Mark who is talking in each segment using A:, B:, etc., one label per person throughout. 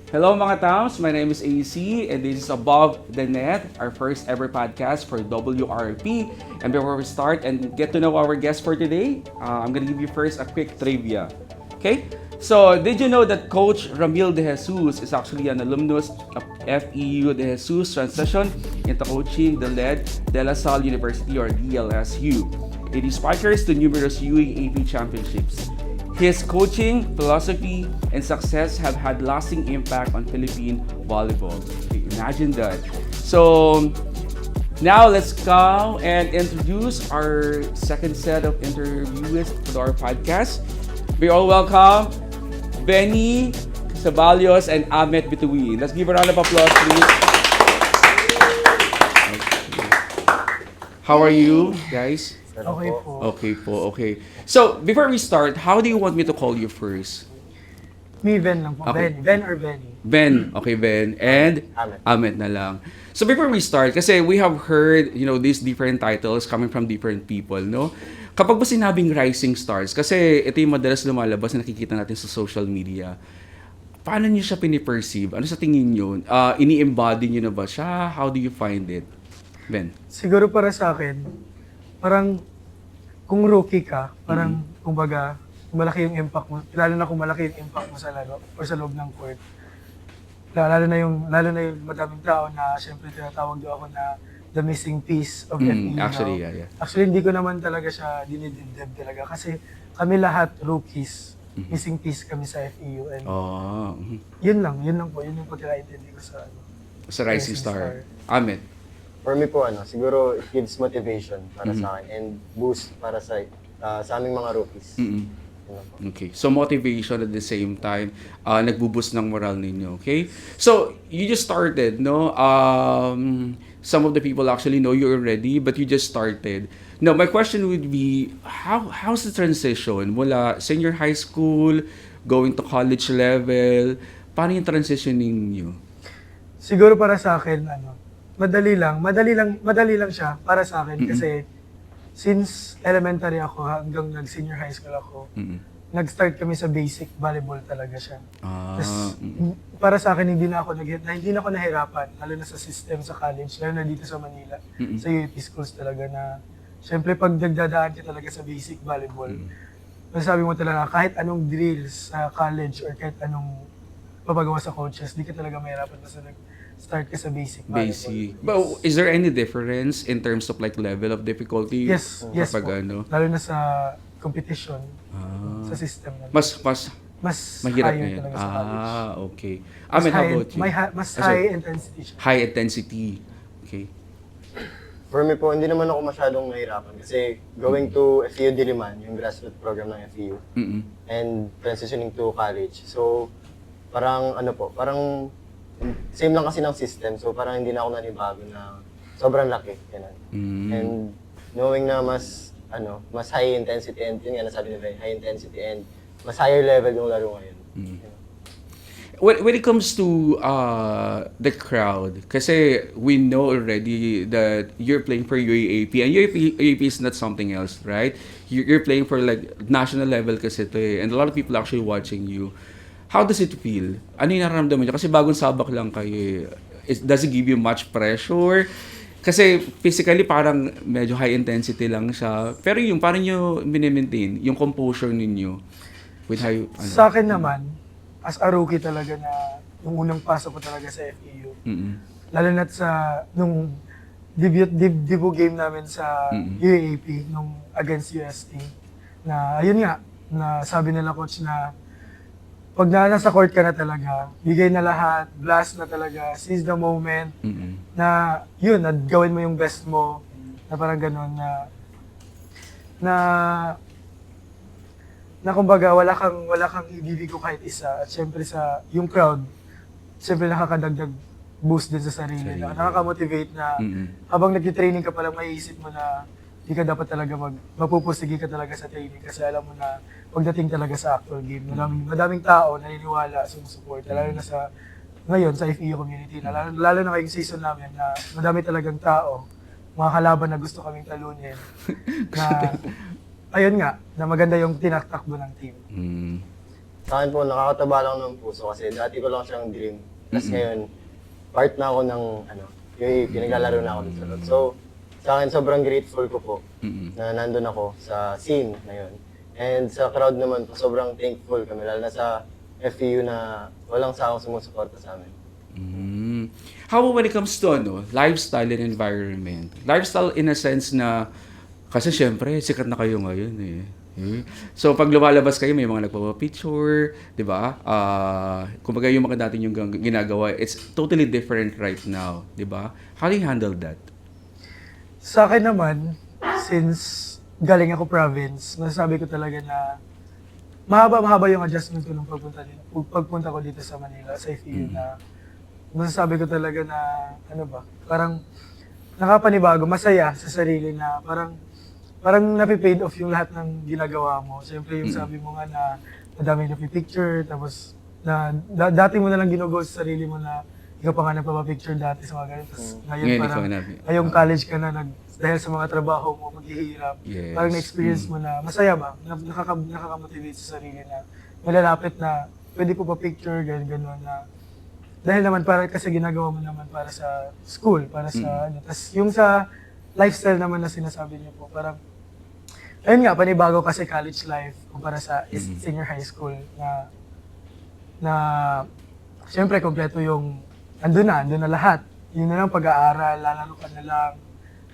A: Hello mga towns, my name is AC and this is Above the Net, our first ever podcast for WRP. And before we start and get to know our guest for today, I'm gonna give you first a quick trivia. Okay? So, did you know that Coach Ramil De Jesus is actually an alumnus of FEU De Jesus transition into coaching the LED De La Salle University or DLSU? It inspires to numerous UAAP championships. His coaching, philosophy, and success have had lasting impact on Philippine volleyball. Okay, imagine that. So now let's go and introduce our second set of interviewees to our podcast. We all welcome Benny Ceballos and Ahmet Bituin. Let's give a round of applause, please. How are you, guys?
B: Okay po.
A: Okay po, okay. So, before we start, how do you want me to call you first?
B: Me, Ben lang po.
A: Okay.
B: Ben or Benny?
A: Ben, okay, Ben. And Ahmed na lang. So, before we start, kasi we have heard, these different titles coming from different people, no? Kapag ba sinabing rising stars, kasi ito yung madalas lumalabas na nakikita natin sa social media, paano niyo siya piniperceive? Ano sa tingin niyo? Ini-embody niyo na ba siya? How do you find it? Ben?
B: Siguro para sa akin, parang kung rookie ka, parang kumbaga, malaki yung impact mo, lalo na kung malaki yung impact mo sa laro or sa loob ng court. Lalo na yung madaming tao na syempre tinatawag daw ako na the missing piece of FEU.
A: Actually,
B: now.
A: yeah.
B: Actually, hindi ko naman talaga siya dinidibdib talaga kasi kami lahat rookies, missing piece kami sa FEU. And yun lang po, yun yung pagkakaintindi ko sa
A: sa Rising Star. Ahmed?
C: For me po, siguro it gives motivation para sa akin and boost para sa aming mga rookies.
A: Okay. So, motivation at the same time, nagbo-boost ng moral ninyo. Okay? So, you just started, no? Some of the people actually know you already, but you just started. Now, my question would be, how's the transition mula senior high school, going to college level? Paano yung transition ninyo?
B: Siguro para sa akin, madali lang siya para sa akin kasi since elementary ako hanggang nag-senior high school ako, nag-start kami sa basic volleyball talaga siya. Para sa akin hindi na ako nahirapan, lalo na sa system sa college, lalo na dito sa Manila, sa UAP schools talaga na syempre pag nagdadaan ka talaga sa basic volleyball, masasabi mo talaga kahit anong drills sa college or kahit anong papagawa sa coaches, di ka talaga mahirapan basta start ka sa basic volleyball.
A: Basic. But is there any difference in terms of like level of difficulty?
B: Yes po.
A: Ano?
B: Lalo na sa competition, sa system na.
A: Mas mahirap
B: higher
A: ngayon.
B: talaga sa college.
A: Okay. Ahmed, how about you?
B: Mas high intensity siya.
A: High intensity. Okay.
C: For me po, hindi naman ako masyadong nahirapan kasi going to FEU Diliman, yung grassroots program ng FEU, and transitioning to college. So, parang same lang kasi ng system, so parang hindi na ako nanibago na sobrang laki. And knowing na mas high intensity and yun nga nasabi nila, high intensity and mas higher level yung laro ngayon.
A: When it comes to the crowd, kasi we know already that you're playing for UAAP and UAAP is not something else, right? You're playing for like national level kasi ito eh, and a lot of people actually watching you. How does it feel? Ano yung nararamdaman niyo? Kasi bagong sabak lang kayo. Does it give you much pressure? Kasi physically parang medyo high intensity lang siya. Pero yung parang nyo minimaintain, yung composure ninyo with high...
B: Sa akin naman, as a rookie talaga na yung unang pasok ko talaga sa FEU. Lalo na sa nung debut game namin sa UAAP nung against UST. Na ayun nga, na sabi nila coach na pag nasa court ka na talaga, bigay na lahat, blast na talaga, seize the moment, na yun, na gawin mo yung best mo, na parang gano'n, na kumbaga wala kang ibibigo kahit isa, at syempre yung crowd, syempre nakakadagdag boost din sa sarili, nakaka-motivate na habang nag-training ka palang maiisip mo na di ka dapat talaga mapupusigi ka talaga sa training kasi alam mo na pagdating talaga sa actual game, madaming tao naniniwala, sumusuporta, lalo na sa ngayon sa FEU community, lalo na ngayong season namin na madami talagang tao, mga kalaban na gusto kaming talunin, na ayun nga, na maganda yung tinaktakbo ng team.
C: Sa akin po, nakakataba lang ng puso kasi dati ko lang siyang dream. Tapos ngayon, part na ako ng, yung pinaglalaro na ako dun sa loob. So, sa akin, sobrang grateful ko po na nandun ako sa scene na yun. And sa crowd naman po, sobrang thankful kami, lalo na sa FEU na walang sakong sumusuporta sa amin.
A: How about when it comes to lifestyle and environment? Lifestyle in a sense na, kasi syempre, sikat na kayo ngayon eh. So pag lumalabas kayo, may mga nagpapapicture, di ba? Kumbaga yung mga dati yung ginagawa, it's totally different right now, di ba? How do you handle that?
B: Sa akin naman, since galing ako province, masasabi ko talaga na mahaba yung adjustment ko nung pagpunta ko dito sa Manila, sa FEU na masasabi ko talaga na, parang nakapanibago, masaya sa sarili na parang napipaid off yung lahat ng ginagawa mo. Siyempre yung sabi mo nga na madaming napipicture, tapos dati mo na lang ginagawa sa sarili mo na ikaw pa nga nagpapapicture dati sa mga ganun. Tapos ngayon parang, ngayong college ka na, dahil sa mga trabaho mo, maghihirap, parang na-experience mo na masaya ba? Nakaka-motivate sa sarili na malalapit na pwede po pa picture, gano'n na dahil naman kasi ginagawa mo naman para sa school, para sa Tapos yung sa lifestyle naman na sinasabi niyo po, parang ayun nga, panibago kasi college life kumpara sa senior high school na siyempre kompleto yung andun na lahat. Yun na lang pag-aaral, lalaro ka na lang.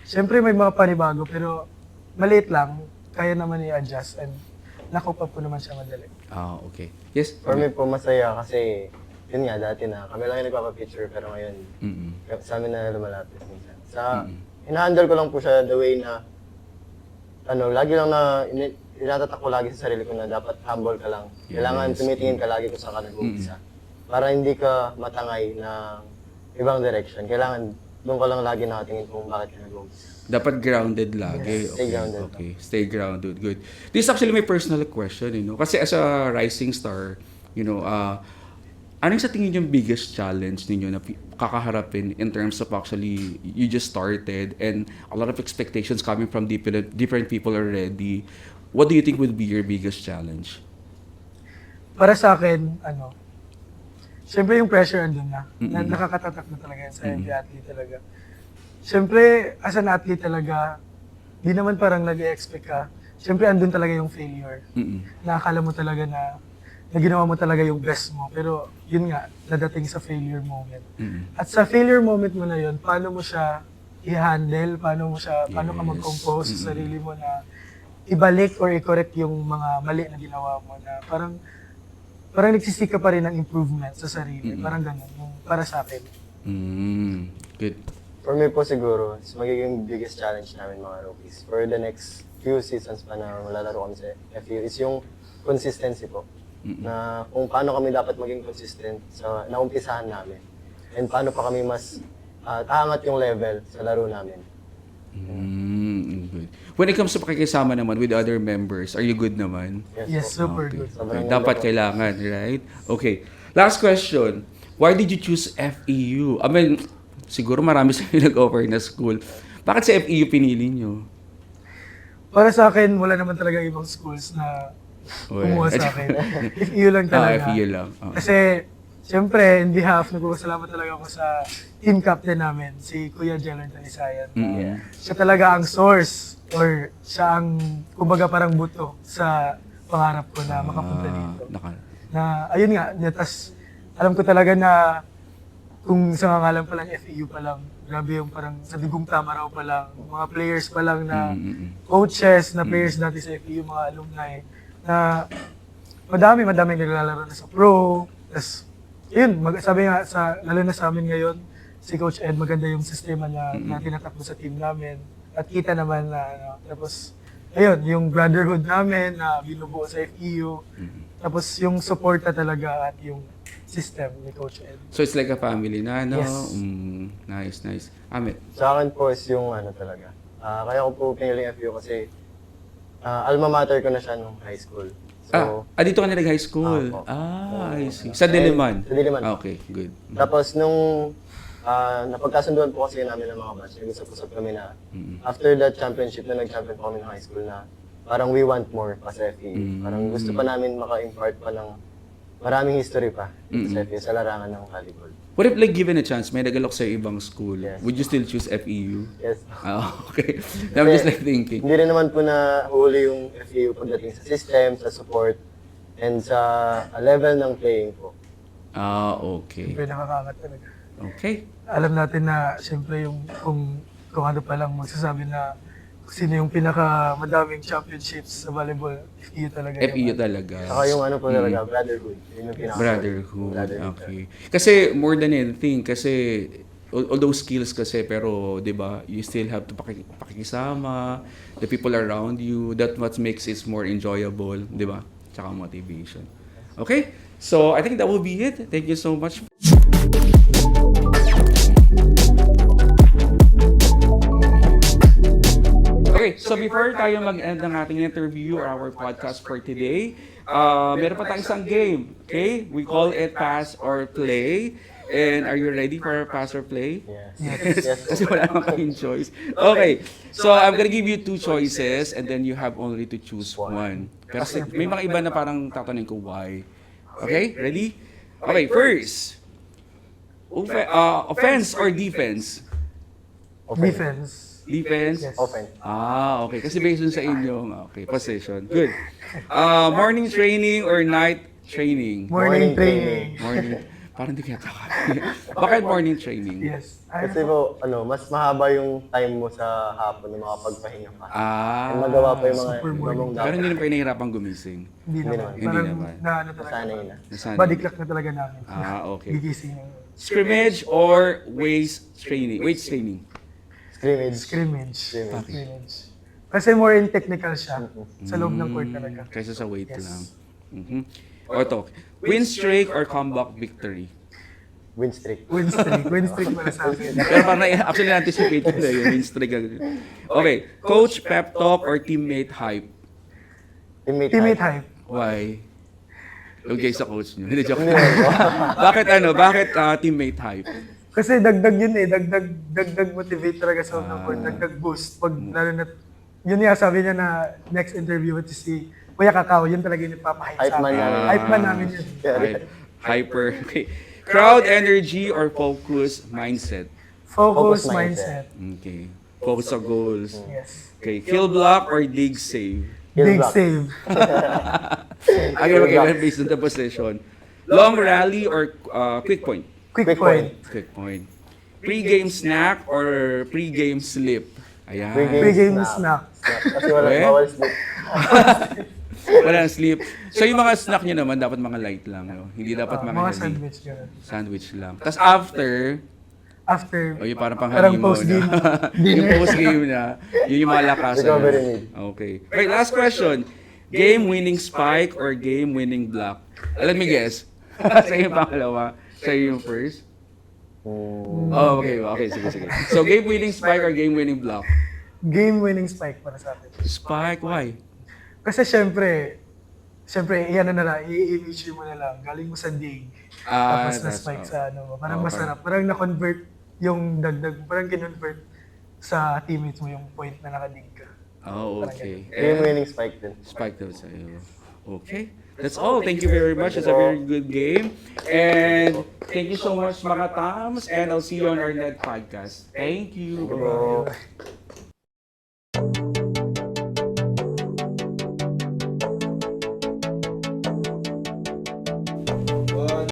B: Siyempre may mga panibago pero maliit lang, kaya naman i-adjust and nakupa po naman siya madali.
A: Okay. Yes?
C: For me po, masaya kasi yun nga, dati na kami lang yung nagpapapicture pero ngayon, sa amin na lumalapit minsan. Ina-handle ko lang po siya the way na lagi lang na inatatak ko lagi sa sarili ko na dapat humble ka lang. Kailangan tumitingin ka lagi kung saan ka nag-uumpisa. Para hindi ka matangay ng ibang direction. Kailangan doon ka lang lagi nakatingin kung bakit ka nag-uumpisa.
A: Dapat grounded lagi.
C: Yes, stay grounded.
A: Okay, stay grounded. Good. This is actually my personal question, Kasi as a rising star, ano sa tingin yung biggest challenge ninyo na kakaharapin in terms of actually you just started and a lot of expectations coming from different people already? What do you think would be your biggest challenge?
B: Para sa akin, siyempre yung pressure andun na. Nakakatatak na talaga yan sa every athlete talaga. Siyempre, as an athlete talaga, di naman parang nag-expect ka. Siyempre, andun talaga yung failure. Nakakala mo talaga na ginawa mo talaga yung best mo. Pero yun nga, nadating sa failure moment. At sa failure moment mo na yun, paano mo siya i-handle, paano ka mag-compose sa sarili mo na ibalik or i-correct yung mga mali na ginawa mo na parang nagsisika pa rin ng improvement sa sarili. Parang ganun, yung para sa akin.
A: Good.
C: For me po siguro, magiging biggest challenge namin mga rookies for the next few seasons pa na malalaro kami sa FEU is yung consistency po. Na kung paano kami dapat maging consistent sa naumpisahan namin and paano pa kami mas taangat yung level sa laro namin.
A: Good. When it comes to pakikisama naman with other members, are you good naman?
B: Yes,
C: po.
B: super good.
A: Okay. Dapat kailangan, right? Okay. Last question. Why did you choose FEU? I mean, siguro marami sa inyo nag-offer na school. Bakit sa FEU pinili nyo?
B: Para sa akin, wala naman talaga ibang schools na kumuha sa akin. FEU lang talaga.
A: FEU lang.
B: Kasi, siyempre, in behalf, nagpapasalamat talaga ako sa team captain namin, si Kuya Jelon Talisayan. Siya talaga ang source or siya ang, kumbaga parang buto sa pangarap ko na makapunta dito. Na, ayun nga, tas alam ko talaga na kung sa ngalan pa lang FEU pa lang, grabe yung parang sa Digong Tama raw pa lang, mga players pa lang na coaches na players dati sa FEU, mga alumni, na madaming naglalaro na sa pro. Tapos, yun, sabi nga, lalo na sa amin ngayon, si Coach Ed, maganda yung sistema niya na tinatakbo sa team namin. At kita naman na, tapos, ayun, yung brotherhood namin na binubuo sa FEU. Tapos, yung suporta talaga at yung system ni Coach Ed.
A: So, it's like a family na, no?
B: Yes.
A: Nice. Amit?
C: Sa akin po is yung talaga. Kaya ko po piniling FEU kasi alma mater ko na siya nung high school. So,
A: dito ka na nag-high school?
C: Opo.
A: I see. Sa Diliman?
C: Sa Diliman.
A: Okay, good.
C: Tapos nung napagkasunduan po kasi namin ng mga batch, nag-usap-usap kami na after that championship na nag-champion po kami ng high school na parang we want more pa sa FEU. Parang gusto pa namin maka-impart pa ng maraming history pa sa FEU, sa larangan ng volleyball.
A: What if like given a chance, may nagalok sa ibang school,
C: Yes.
A: would you still choose FEU?
C: Yes.
A: Okay. I'm just like thinking.
C: Hindi rin naman po na huli yung FEU pagdating sa system, sa support, and sa level ng playing po.
A: Okay.
B: Siyempre nakakaangat talaga.
A: Okay.
B: Alam natin na siyempre yung kung ano pa lang magsasabi na sino yung pinakamadaming championships sa volleyball, FEU talaga.
A: FEU
B: yun.
A: talaga.
C: Saka yung ano po talaga, brotherhood. Yun yung pinaka-
A: Brotherhood.
C: Brotherhood.
A: Okay. Kasi more than anything, kasi all those skills kasi, pero 'di ba, you still have to pakikisama, the people around you, that what makes it more enjoyable, 'di ba? Tsaka motivation. Okay? So, I think that will be it. Thank you so much. Okay, so before tayo mag-end ng ating interview or our podcast for today, meron pa tayong isang game. Okay? We call it Pass or Play. And are you ready for Pass or Play?
C: Yes. Yes.
A: Kasi wala naman kaming choice. Okay, so I'm gonna give you two choices and then you have only to choose one. Pero may mga iba na parang tatanungin ko why. Okay, ready? Okay, first. Offense or defense?
B: Defense.
A: Defense?
B: Yes.
C: Offense.
A: Okay. Kasi based dun sa inyong possession. Good. Morning training or night training?
B: Morning
C: Morning
B: training.
A: Morning. Parang di kaya Bakit morning training?
B: Yes.
C: Kasi po, mas mahaba yung time mo sa hapon na makapagpahinga pa. And
A: Ah.
C: magawa pa yung mga
B: Super
C: iba mong
A: Pero hindi
C: dapat.
A: naman kayo nahihirapang gumising.
B: Hindi naman.
C: naman.
A: Hindi
B: Parang
A: naman.
B: na ano talaga.
C: Nasanay na.
A: Nasanay.
B: Body clock na talaga namin.
A: Okay.
B: Gigising yung
A: Scrimmage or weights training? Weights training.
C: Scrimmage.
B: scrimmage.
C: Scrimmage.
B: Scrimmage. Kasi more in technical siya. Sa loob ng court talaga.
A: Kaysa sa weight
B: Yes.
A: lang. O ito. Win streak or comeback victory?
C: Win streak.
B: Win streak. Win streak para sa akin.
A: Pero parang actually na-anticipate ko na yung win streak. Okay. Coach pep talk or teammate hype?
B: Teammate hype.
A: Why? Okay sa coach niyo. Hindi, joke.
C: Hindi naman po.
A: Bakit teammate hype?
B: Kasi dagdag yun eh. Dagdag motivate talaga sa loob ng court. Dagdag boost. Pag lalo na, yun nga sabi niya na next interview with si Kuya Kakao, yun talaga yung nagpapahype
C: Hype
B: sa
C: man
B: amin.
C: namin.
B: Hype man namin yun.
A: Hyper. Okay. Crowd energy or focus mindset?
B: Focus
C: Focus
B: mindset.
C: mindset.
A: Okay. Focus sa goals.
B: Yes.
A: Okay. Kill block or dig save?
C: Kill
B: Big
C: block.
B: save.
A: Okay, based on the position. Long rally or quick point?
B: Quick
C: Quick
B: point.
A: Quick point. Pre-game snack or pre-game sleep? Ayan.
B: Pre-game snack.
C: Kasi wala
A: Eh?
C: bawal sleep.
A: Walang sleep. So yung mga snack nyo naman, dapat mga light lang. No? Hindi dapat mga
B: Mga
A: heavy.
B: sandwich. Ganun.
A: Sandwich lang. Tapos after,
B: After,
A: yung parang
B: Parang
A: panghalimaw
B: post-game.
A: na. yung post-game na. Yun yung mga lakasan.
C: Recovery need.
A: Okay. Okay, last question. Game-winning spike or game-winning block? Let me guess. Sa yung pangalawa. Sa yung first? Oh, okay. Okay, sige. So, game-winning spike or game-winning block?
B: game-winning spike para sa atin.
A: Spike, why?
B: Kasi syempre, iyan na lang, i-image mo na lang. Galing mo sa dig. Tapos na-spike sa ano mo. Parang
A: Okay.
B: masarap. Parang na-convert yung dagdag. Parang kinonvert sa teammates mo yung point na nakadig ka.
A: Oh, okay.
C: Game winning spike din.
A: Spike daw sa'yo. Okay. That's all. Thank you very much. It's a very good game. And thank you so much, mga Tams. And I'll see you on our next podcast. Thank you. Bye-bye.